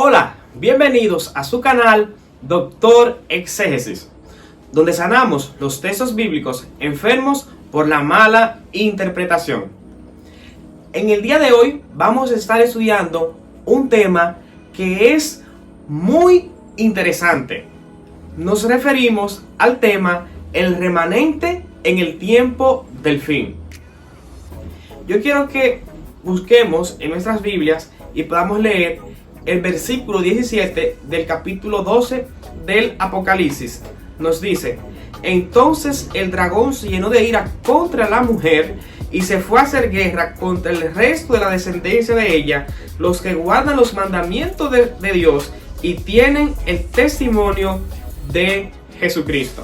Hola, bienvenidos a su canal Doctor Exégesis, donde sanamos los textos bíblicos enfermos por la mala interpretación. En el día de hoy vamos a estar estudiando un tema que es muy interesante. Nos referimos al tema el remanente en el tiempo del fin. Yo quiero que busquemos en nuestras Biblias y podamos leer el versículo 17 del capítulo 12 del Apocalipsis. Nos dice: entonces el dragón se llenó de ira contra la mujer y se fue a hacer guerra contra el resto de la descendencia de ella, los que guardan los mandamientos de Dios y tienen el testimonio de Jesucristo.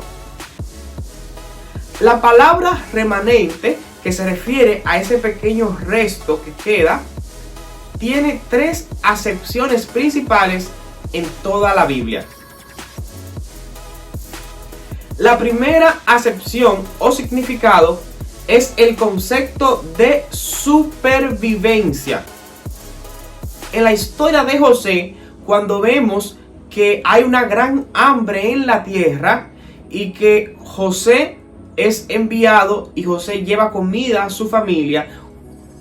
La palabra remanente, que se refiere a ese pequeño resto que queda, tiene tres acepciones principales en toda la Biblia. La primera acepción o significado es el concepto de supervivencia. En la historia de José, cuando vemos que hay una gran hambre en la tierra y que José es enviado y José lleva comida a su familia,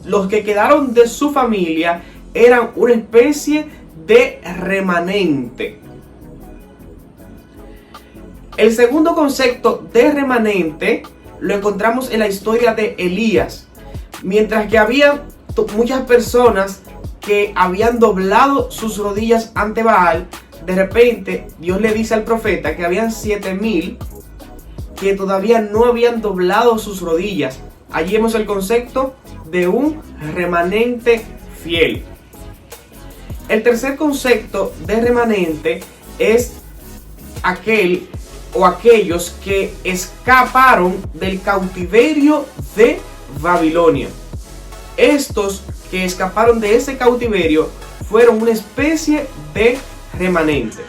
los que quedaron de su familia eran una especie de remanente. El segundo concepto de remanente lo encontramos en la historia de Elías. Mientras que había muchas personas que habían doblado sus rodillas ante Baal, de repente Dios le dice al profeta que habían 7,000 que todavía no habían doblado sus rodillas. Allí vemos el concepto de un remanente fiel. El tercer concepto de remanente es aquel o aquellos que escaparon del cautiverio de Babilonia. Estos que escaparon de ese cautiverio fueron una especie de remanente.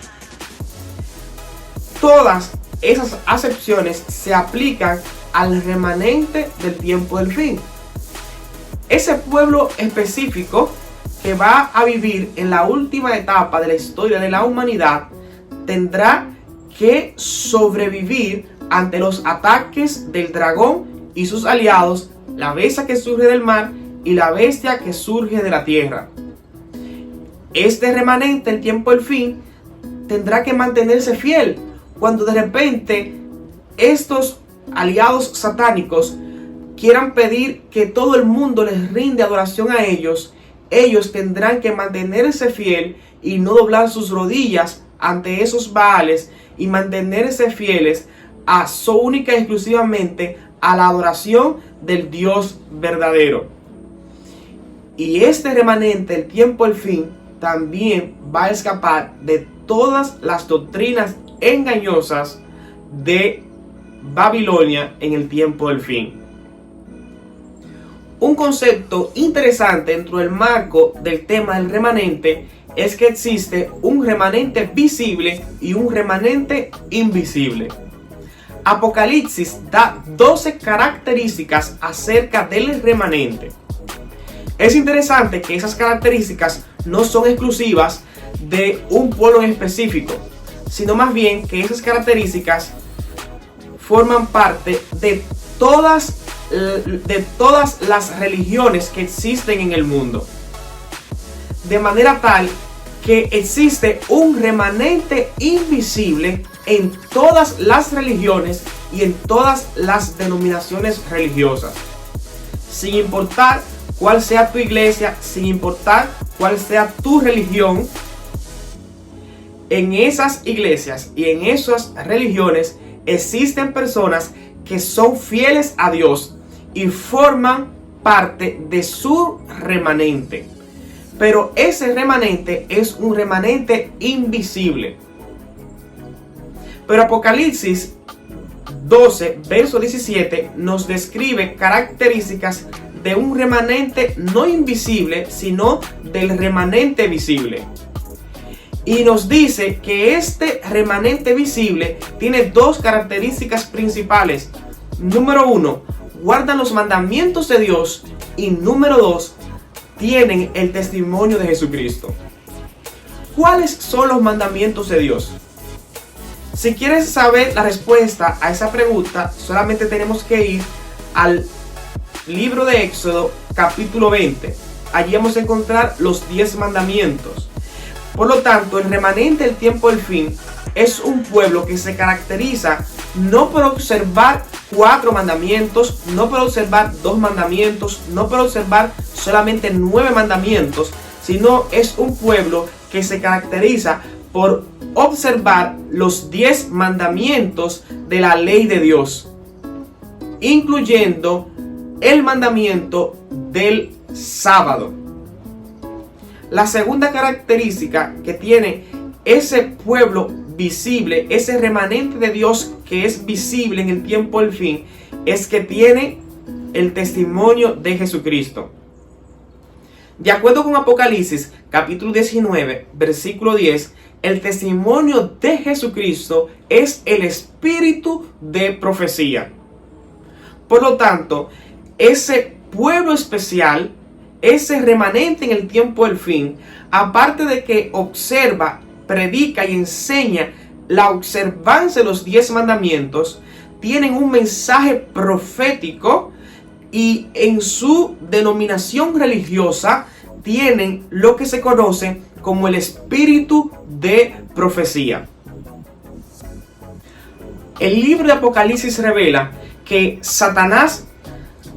Todas esas acepciones se aplican al remanente del tiempo del fin. Ese pueblo específico que va a vivir en la última etapa de la historia de la humanidad tendrá que sobrevivir ante los ataques del dragón y sus aliados, la bestia que surge del mar y la bestia que surge de la tierra. Este remanente, el tiempo del fin, tendrá que mantenerse fiel cuando de repente estos aliados satánicos quieran pedir que todo el mundo les rinde adoración a ellos. Ellos tendrán que mantenerse fiel y no doblar sus rodillas ante esos baales y mantenerse fieles a su única y exclusivamente a la adoración del Dios verdadero. Y este remanente, el tiempo del fin, también va a escapar de todas las doctrinas engañosas de Babilonia en el tiempo del fin. Un concepto interesante dentro del marco del tema del remanente es que existe un remanente visible y un remanente invisible. Apocalipsis da 12 características acerca del remanente. Es interesante que esas características no son exclusivas de un pueblo en específico, sino más bien que esas características forman parte de todas las religiones que existen en el mundo. De manera tal que existe un remanente invisible en todas las religiones y en todas las denominaciones religiosas. Sin importar cuál sea tu iglesia, sin importar cuál sea tu religión, en esas iglesias y en esas religiones existen personas que son fieles a Dios y forman parte de su remanente. Pero ese remanente es un remanente invisible. Pero Apocalipsis 12, verso 17 nos describe características de un remanente no invisible, sino del remanente visible. Y nos dice que este remanente visible tiene dos características principales. Número 1, guardan los mandamientos de Dios. Y número 2, tienen el testimonio de Jesucristo. ¿cuáles son los mandamientos de Dios? Si quieres saber la respuesta a esa pregunta, solamente tenemos que ir al libro de Éxodo, capítulo 20. Allí vamos a encontrar los 10 mandamientos. Por lo tanto, el remanente del tiempo del fin es un pueblo que se caracteriza no por observar 4 mandamientos, no por observar 2 mandamientos, no por observar solamente 9 mandamientos, sino es un pueblo que se caracteriza por observar los 10 mandamientos de la ley de Dios, incluyendo el mandamiento del sábado. La segunda característica que tiene ese pueblo visible, ese remanente de Dios que es visible en el tiempo del fin, es que tiene el testimonio de Jesucristo. De acuerdo con Apocalipsis, capítulo 19, versículo 10, el testimonio de Jesucristo es el espíritu de profecía. Por lo tanto, ese pueblo especial, ese remanente en el tiempo del fin, aparte de que observa, predica y enseña la observancia de los 10 mandamientos, tienen un mensaje profético y en su denominación religiosa tienen lo que se conoce como el espíritu de profecía. El libro de Apocalipsis revela que Satanás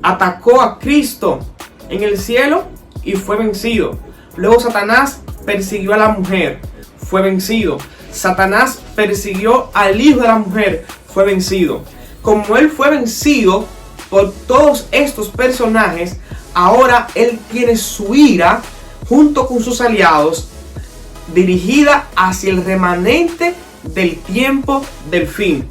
atacó a Cristo en el cielo y fue vencido. Luego Satanás persiguió a la mujer, fue vencido. Satanás persiguió al hijo de la mujer, fue vencido. Como él fue vencido por todos estos personajes, ahora él tiene su ira junto con sus aliados dirigida hacia el remanente del tiempo del fin.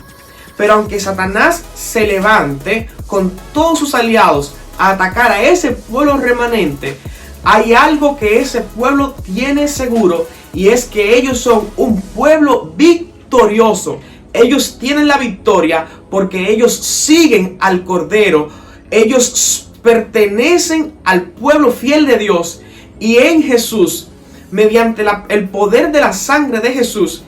Pero aunque Satanás se levante con todos sus aliados a atacar a ese pueblo remanente, hay algo que ese pueblo tiene seguro, y es que ellos son un pueblo victorioso. Ellos tienen la victoria porque ellos siguen al Cordero. Ellos pertenecen al pueblo fiel de Dios, y en Jesús, mediante el poder de la sangre de Jesús,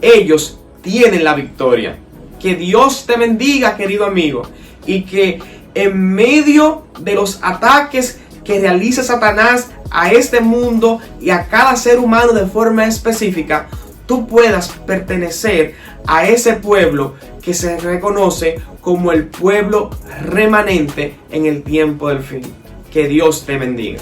ellos tienen la victoria. Que Dios te bendiga, querido amigo, y que en medio de los ataques que realiza Satanás a este mundo y a cada ser humano de forma específica, tú puedas pertenecer a ese pueblo que se reconoce como el pueblo remanente en el tiempo del fin. Que Dios te bendiga.